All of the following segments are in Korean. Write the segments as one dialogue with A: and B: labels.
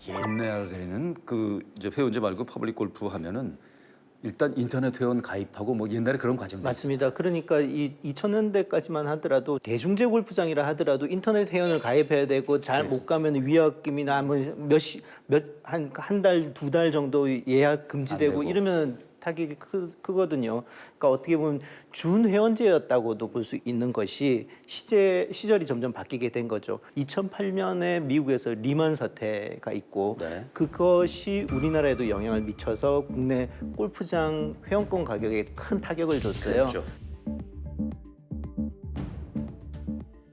A: 옛날에는 그 이제 회원제 말고 퍼블릭 골프 하면은 일단 인터넷 회원 가입하고 뭐 옛날에 그런 과정도
B: 맞습니다. 그러니까 이 2000년대까지만 하더라도 대중제 골프장이라 하더라도 인터넷 회원을 가입해야 되고 잘 못 가면 위약금이나 한 달, 두 달 정도 예약 금지되고
A: 되고.
B: 이러면 타격이 크거든요. 그러니까 어떻게 보면 준 회원제였다고도 볼 수 있는 것이 시절이 점점 바뀌게 된 거죠. 2008년에 미국에서 리먼 사태가 있고
A: 네.
B: 그것이 우리나라에도 영향을 미쳐서 국내 골프장 회원권 가격에 큰 타격을 줬어요.
A: 그렇죠.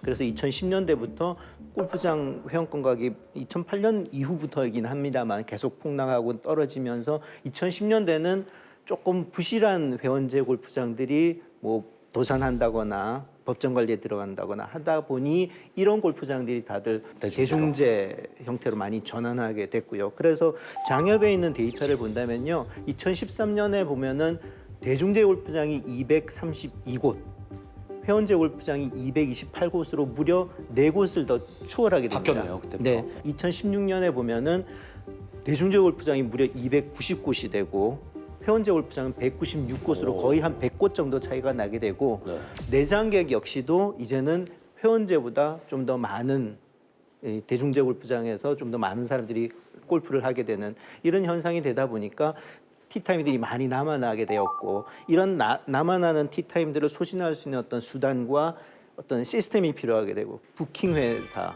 B: 그래서 2010년대부터 골프장 회원권 가격이 2008년 이후부터이긴 합니다만 계속 폭락하고 떨어지면서 2010년대는 조금 부실한 회원제 골프장들이 뭐 도산한다거나 법정 관리에 들어간다거나 하다 보니 이런 골프장들이 다들 대중제 형태로 많이 전환하게 됐고요. 그래서 장협에 있는 데이터를 본다면요. 2013년에 보면은 대중제 골프장이 232곳, 회원제 골프장이 228곳으로 무려 4곳을 더 추월하게 됩니다.
A: 바뀌었네요, 그때부터.
B: 네, 2016년에 보면은 대중제 골프장이 무려 290곳이 되고 회원제 골프장은 196곳으로 거의 한 100곳 정도 차이가 나게 되고
A: 네.
B: 내장객 역시도 이제는 회원제보다 좀 더 많은 이 대중제 골프장에서 좀 더 많은 사람들이 골프를 하게 되는 이런 현상이 되다 보니까 티타임들이 많이 남아나게 되었고 이런 남아나는 티타임들을 소진할 수 있는 어떤 수단과 어떤 시스템이 필요하게 되고 부킹 회사,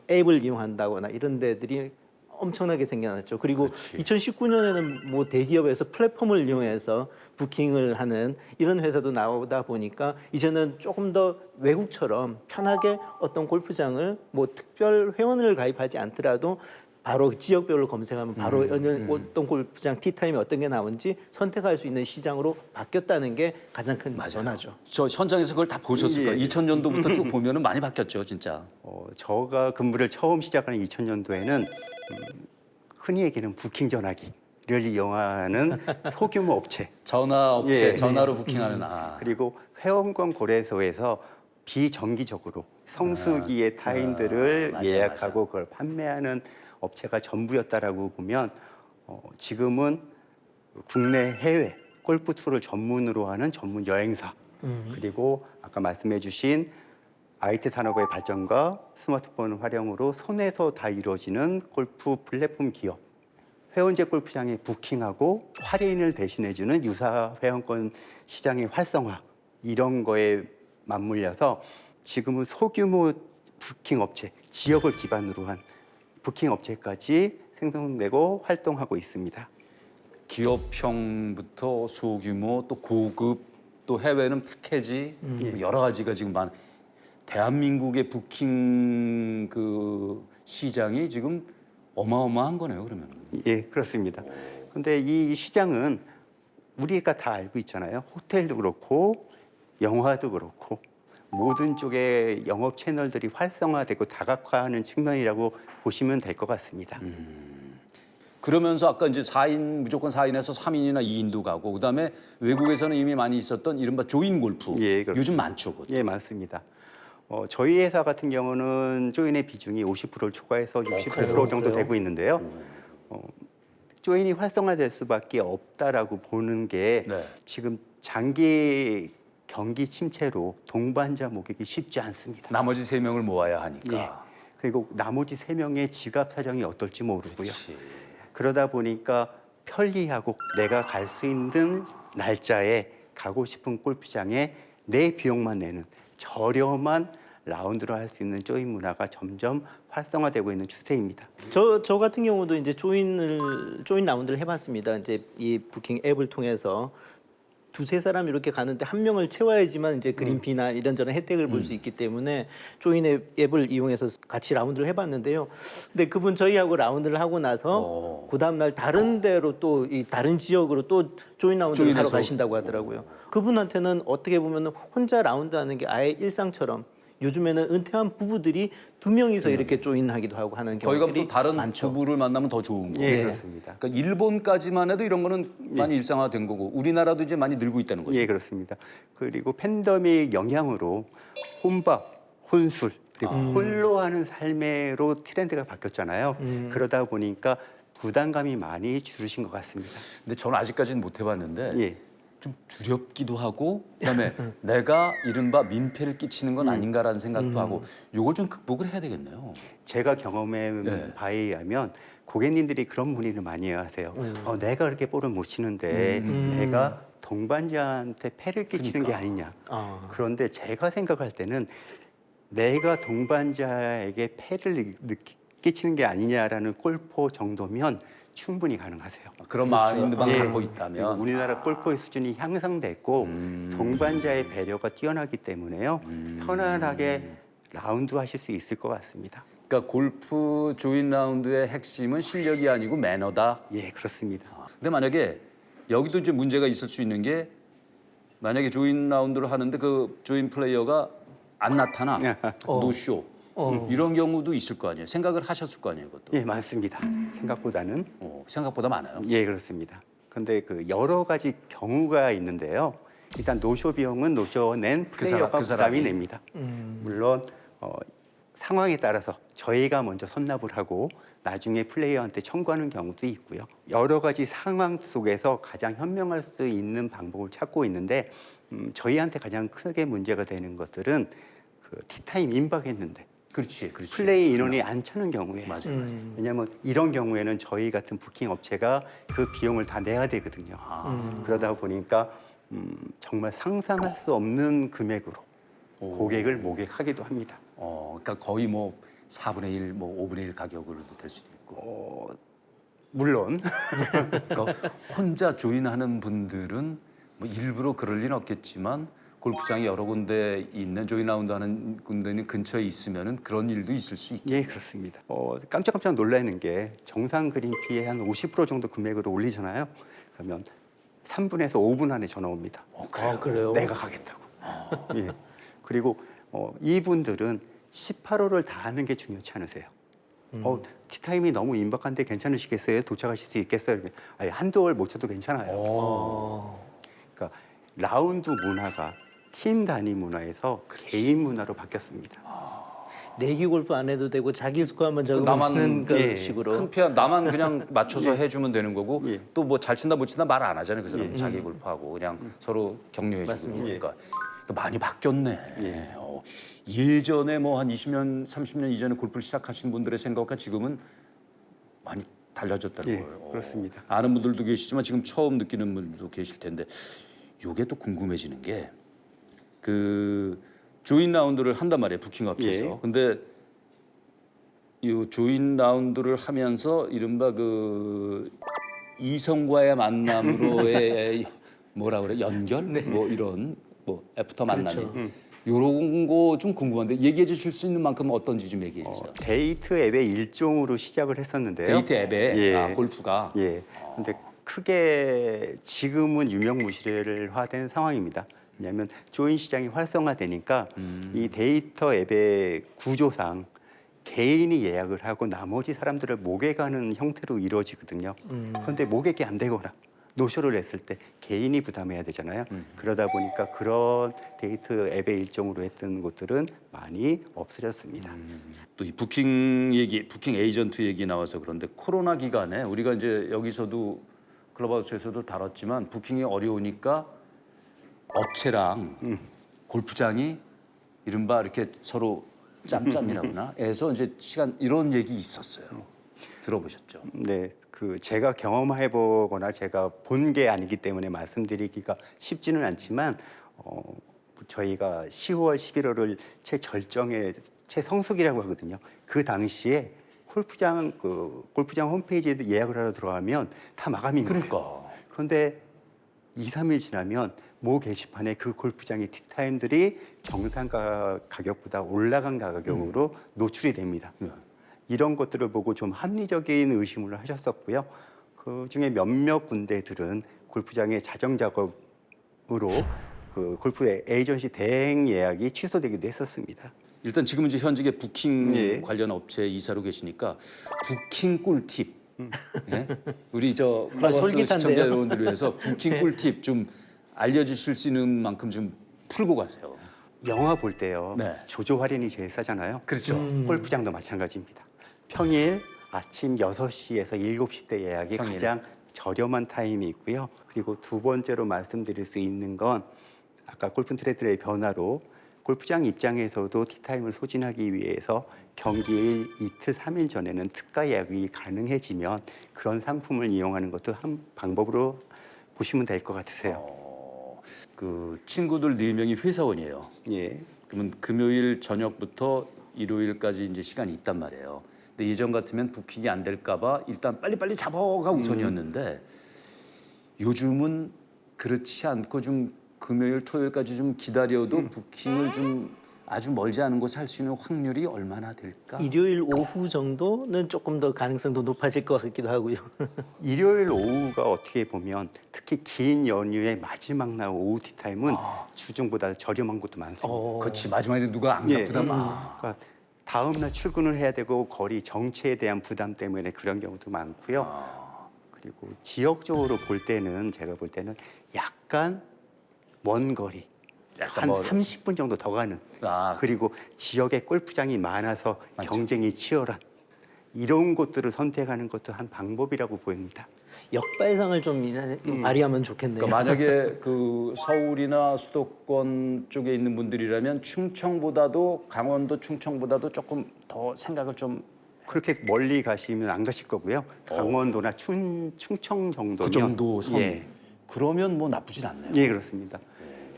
B: 앱을 이용한다거나 이런 데들이 엄청나게 생겨났죠. 그리고 2019년에는 뭐 대기업에서 플랫폼을 이용해서 부킹을 하는 이런 회사도 나오다 보니까 이제는 조금 더 외국처럼 편하게 어떤 골프장을 뭐 특별 회원을 가입하지 않더라도 바로 지역별로 검색하면 바로 어떤 골프장 티타임이 어떤 게 나온지 선택할 수 있는 시장으로 바뀌었다는 게 가장 큰 변화죠.
A: 저 현장에서 그걸 다 보셨을 거예요. 2000년도부터 쭉 보면은 많이 바뀌었죠, 진짜.
C: 저가 근무를 처음 시작하는 2000년도에는 흔히 얘기하는 부킹 전화기를 이용하는 소규모 업체
A: 전화업체,
C: 예.
A: 전화로 부킹하는
C: 그리고 회원권 거래소에서 비정기적으로 성수기의 타임들을
A: 맞아,
C: 예약하고 그걸 판매하는 업체가 전부였다라고 보면 지금은 국내 해외 골프 투어를 전문으로 하는 전문 여행사 그리고 아까 말씀해주신 IT 산업의 발전과 스마트폰 활용으로 손에서 다 이루어지는 골프 플랫폼 기업 회원제 골프장에 부킹하고 할인을 대신해주는 유사 회원권 시장의 활성화 이런 거에 맞물려서 지금은 소규모 부킹 업체 지역을 기반으로 한 부킹 업체까지 생성되고 활동하고 있습니다.
A: 기업형부터 소규모 또 고급 또 해외는 패키지 뭐 여러 가지가 지금 대한민국의 부킹 그 시장이 지금 어마어마한 거네요, 그러면.
C: 예, 그렇습니다. 근데 이 시장은 우리가 다 알고 있잖아요. 호텔도 그렇고 영화도 그렇고 모든 쪽의 영업 채널들이 활성화되고 다각화하는 측면이라고 보시면 될 것 같습니다.
A: 그러면서 아까 이제 4인 무조건 4인에서 3인이나 2인도 가고 그다음에 외국에서는 이미 많이 있었던 이른바 조인 골프.
C: 예, 그렇습니다.
A: 요즘 많죠. 그것도.
C: 예, 많습니다. 저희 회사 같은 경우는 조인의 비중이 50%를 초과해서 60% 정도 되고 있는데요. 조인이 활성화될 수밖에 없다라고 보는 게
A: 네.
C: 지금 장기 경기 침체로 동반자 모으기 쉽지 않습니다.
A: 나머지 3명을 모아야 하니까.
C: 예. 그리고 나머지 3명의 지갑 사정이 어떨지 모르고요.
A: 그렇지.
C: 그러다 보니까 편리하고 내가 갈 수 있는 날짜에 가고 싶은 골프장에 내 비용만 내는 저렴한 라운드를 할 수 있는 조인 문화가 점점 활성화되고 있는 추세입니다.
B: 저 같은 경우도 이제 조인 라운드를 해봤습니다. 이제 이 부킹 앱을 통해서 두세 사람 이렇게 가는데 한 명을 채워야지만 이제 그린피나 이런저런 혜택을 볼 수 있기 때문에 조인 앱을 이용해서 같이 라운드를 해봤는데요. 근데 그분 저희하고 라운드를 하고 나서 그 다음 날 다른 데로 또 이 다른 지역으로 또 조인 라운드를 하러
A: 조인해서.
B: 가신다고 하더라고요. 그분한테는 어떻게 보면 혼자 라운드하는 게 아예 일상처럼 요즘에는 은퇴한 부부들이 2명이서 이렇게 조인하기도 하고 하는
A: 저희가
B: 경우들이
A: 또 다른
B: 많죠.
A: 부부를 만나면 더 좋은 거예요.
C: 예,
B: 네.
C: 그렇습니다.
A: 그러니까 일본까지만 해도 이런 거는 많이 일상화된 거고 우리나라도 이제 많이 늘고 있다는 거죠.
C: 예, 그렇습니다. 그리고 팬데믹 영향으로 혼밥, 혼술 그리고 홀로 하는 삶으로 트렌드가 바뀌었잖아요. 그러다 보니까 부담감이 많이 줄으신 것 같습니다.
A: 근데 저는 아직까지는 못 해봤는데
C: 예.
A: 좀 두렵기도 하고 그다음에 내가 이른바 민폐를 끼치는 건 아닌가라는 생각도 하고 요걸 좀 극복을 해야 되겠네요.
C: 제가 경험해
A: 네.
C: 바에 의하면 고객님들이 그런 문의를 많이 하세요. 내가 그렇게 볼을 못 치는데 내가 동반자한테 폐를 끼치는 게 아니냐.
B: 아.
C: 그런데 제가 생각할 때는 내가 동반자에게 폐를 끼치는 게 아니냐라는 골프 정도면 충분히 가능하세요.
A: 그런 마인드만
C: 예.
A: 갖고
C: 그리고
A: 있다면
C: 우리나라 골프의 수준이 향상됐고 동반자의 배려가 뛰어나기 때문에요. 편안하게 라운드 하실 수 있을 것 같습니다.
A: 그러니까 골프 조인 라운드의 핵심은 실력이 아니고 매너다.
C: 예, 그렇습니다.
A: 근데 만약에 여기도 이제 문제가 있을 수 있는 게 만약에 조인 라운드를 하는데 그 조인 플레이어가 안 나타나 노쇼 이런 경우도 있을 거 아니에요. 생각을 하셨을 거 아니에요, 그것도.
C: 예, 많습니다. 생각보다는.
A: 생각보다 많아요.
C: 예, 그렇습니다. 근데 그 여러 가지 경우가 있는데요. 일단 노쇼 비용은 노쇼 낸 플레이어가
A: 그 사람이.
C: 부담이 냅니다. 물론 상황에 따라서 저희가 먼저 선납을 하고 나중에 플레이어한테 청구하는 경우도 있고요. 여러 가지 상황 속에서 가장 현명할 수 있는 방법을 찾고 있는데 저희한테 가장 크게 문제가 되는 것들은 그 티타임 임박했는데
A: 그렇지, 그렇지.
C: 플레이 인원이 안 차는 경우에
A: 맞아요.
C: 왜냐하면 이런 경우에는 저희 같은 부킹 업체가 그 비용을 다 내야 되거든요. 그러다 보니까 정말 상상할 수 없는 금액으로 고객을 모객하기도 합니다.
A: 그러니까 거의 뭐 4분의 1, 뭐 5분의 1 가격으로도 될 수도 있고.
C: 물론
A: 그러니까 혼자 조인하는 분들은 뭐 일부러 그럴 리는 없겠지만 골프장이 여러 군데 있는 조인 라운드 하는 군데는 근처에 있으면은 그런 일도 있을 수 있고.
C: 예, 그렇습니다. 깜짝깜짝 놀라는 게 정상 그린피의 한 50% 정도 금액으로 올리잖아요. 그러면 3분에서 5분 안에 전화 옵니다.
B: 아, 그래요?
C: 내가 가겠다고. 예. 그리고 이분들은 18호를 다 하는 게 중요치 않으세요. 티타임이 너무 임박한데 괜찮으시겠어요? 도착하실 수 있겠어요? 아니, 한두 월 못 쳐도 괜찮아요. 그러니까 라운드 문화가 팀 단위 문화에서 개인 문화로 바뀌었습니다.
B: 내기 골프 안 해도 되고 자기 스코어만 적으면
A: 나만
B: 그
C: 예,
B: 식으로.
A: 큰 피아 나만 그냥 맞춰서 해주면 되는 거고
C: 예.
A: 또 뭐 잘 친다 못 친다 말 안 하잖아요. 그 사람 은 자기 골프하고 그냥 서로 격려해주고
B: 맞습니다.
A: 그러니까 많이 바뀌었네. 예전에 뭐 한 20년, 30년 이전에 골프를 시작하신 분들의 생각과 지금은 많이 달라졌다는
C: 예,
A: 거예요.
C: 그렇습니다.
A: 아는 분들도 계시지만 지금 처음 느끼는 분들도 계실 텐데 요게 또 궁금해지는 게 그 조인 라운드를 한단 말이에요. 부킹 업체에서.
C: 예.
A: 근데 이 조인 라운드를 하면서 이른바 그 이성과의 만남으로의 뭐라 그래 연결 뭐 이런 뭐 애프터 만남이
B: 그렇죠.
A: 요런 거 좀 궁금한데 얘기해 주실 수 있는 만큼 어떤지 좀 얘기해 주세요.
C: 데이트 앱의 일종으로 시작을 했었는데요.
A: 데이트 앱에
C: 예.
A: 골프가
C: 예. 근데 크게 지금은 유명무실화된 상황입니다. 왜냐하면 조인 시장이 활성화되니까 이 데이터 앱의 구조상 개인이 예약을 하고 나머지 사람들을 모객하는 형태로 이루어지거든요. 그런데 모객이 안 되거나 노쇼를 했을 때 개인이 부담해야 되잖아요. 그러다 보니까 그런 데이트 앱의 일종으로 했던 곳들은 많이 없어졌습니다.
A: 또 이 부킹 얘기, 부킹 에이전트 얘기 나와서 그런데 코로나 기간에 우리가 이제 여기서도 클럽하우스에서도 다뤘지만 부킹이 어려우니까 업체랑 골프장이 이른바 이렇게 서로 짬짬이라거나 해서 이제 시간 이런 얘기 있었어요. 들어보셨죠?
C: 네, 그 제가 경험해보거나 제가 본 게 아니기 때문에 말씀드리기가 쉽지는 않지만 저희가 10월, 11월을 최절정의 최성수기라고 하거든요. 그 당시에 골프장 홈페이지에 예약을 하러 들어가면 다 마감인 거예요.
A: 그러니까
C: 그런데 2, 3일 지나면 모 게시판에 그 골프장의 티타임들이 정상 가격보다 올라간 가격으로 노출이 됩니다.
A: 네.
C: 이런 것들을 보고 좀 합리적인 의심을 하셨었고요. 그 중에 몇몇 군데들은 골프장의 자정 작업으로 그 골프 에이전시 대행 예약이 취소되기도 했었습니다.
A: 일단 지금 이제 현직에 부킹
C: 예.
A: 관련 업체 이사로 계시니까 부킹 꿀팁. 예? 우리 저
B: 아,
A: 클럽하우스
B: 솔깃한데요?
A: 시청자 여러분들을 위해서 부킹 꿀팁 좀 알려주실 수 있는 만큼 좀 풀고 가세요.
C: 영화 볼 때요.
A: 네.
C: 조조 할인이 제일 싸잖아요.
A: 그렇죠.
C: 골프장도 마찬가지입니다. 평일 아침 6시에서 7시 때 예약이
A: 평일.
C: 가장 저렴한 타임이 있고요. 그리고 두 번째로 말씀드릴 수 있는 건 아까 골프 트레드의 변화로 골프장 입장에서도 티타임을 소진하기 위해서 경기일 이틀, 3일 전에는 특가 예약이 가능해지면 그런 상품을 이용하는 것도 한 방법으로 보시면 될 것 같으세요.
A: 그 친구들 4명이 회사원이에요.
C: 예.
A: 그러면 금요일 저녁부터 일요일까지 이제 시간이 있단 말이에요. 근데 예전 같으면 부킹이 안 될까봐 일단 빨리빨리 잡아가 우선이었는데 요즘은 그렇지 않고 좀 금요일, 토요일까지 좀 기다려도 부킹을 좀 아주 멀지 않은 곳에 할 수 있는 확률이 얼마나 될까?
B: 일요일 오후 정도는 조금 더 가능성도 높아질 것 같기도 하고요.
C: 일요일 오후가 어떻게 보면 특히 긴 연휴의 마지막 날 오후 티타임은 주중보다 저렴한 곳도 많습니다.
A: 그렇지 마지막에 누가 안
C: 예.
A: 갚으면
C: 그러니까 다음 날 출근을 해야 되고 거리 정체에 대한 부담 때문에 그런 경우도 많고요. 그리고 지역적으로 볼 때는 제가 볼 때는 약간 먼 거리,
A: 약간
C: 한 30분 정도 더 가는. 그리고 지역에 골프장이 많아서
A: 많죠.
C: 경쟁이 치열한 이런 곳들을 선택하는 것도 한 방법이라고 보입니다.
B: 역발상을 좀 발휘하면 좋겠네요.
A: 그러니까 만약에 그 서울이나 수도권 쪽에 있는 분들이라면 충청보다도 강원도 충청보다도 조금 더 생각을 좀
C: 그렇게 멀리 가시면 안 가실 거고요. 강원도나 충청 정도면
A: 그 정도 선.
C: 예.
A: 그러면 뭐 나쁘진 않네요.
C: 예, 그렇습니다.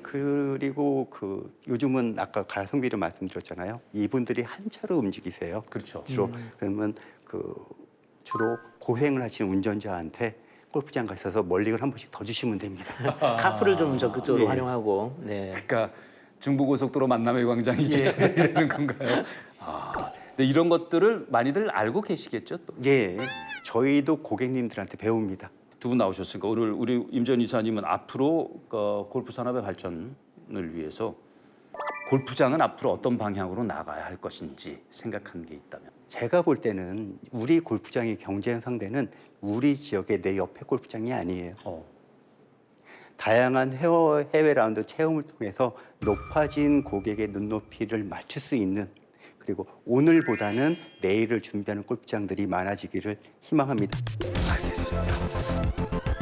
C: 그리고 그 요즘은 아까 가성비를 말씀드렸잖아요. 이분들이 한 차로 움직이세요.
A: 그렇죠.
C: 주로 그러면 주로 고생을 하시는 운전자한테 골프장 가셔서 멀리를 한 번씩 더 주시면 됩니다.
B: 카풀을 좀 적극적으로
C: 예.
B: 활용하고. 네.
A: 그러니까 중부고속도로 만남의 광장이 주차장이라는 건가요? 근데 이런 것들을 많이들 알고 계시겠죠? 또.
C: 예, 저희도 고객님들한테 배웁니다.
A: 두 분 나오셨으니까 오늘 우리 임 전 이사님은 앞으로 골프 산업의 발전을 위해서 골프장은 앞으로 어떤 방향으로 나가야 할 것인지 생각한 게 있다면.
C: 제가 볼 때는 우리 골프장의 경쟁 상대는 우리 지역의 내 옆에 골프장이 아니에요. 다양한 해외 라운드 체험을 통해서 높아진 고객의 눈높이를 맞출 수 있는 그리고 오늘보다는 내일을 준비하는 골프장들이 많아지기를 희망합니다.
A: 알겠습니다.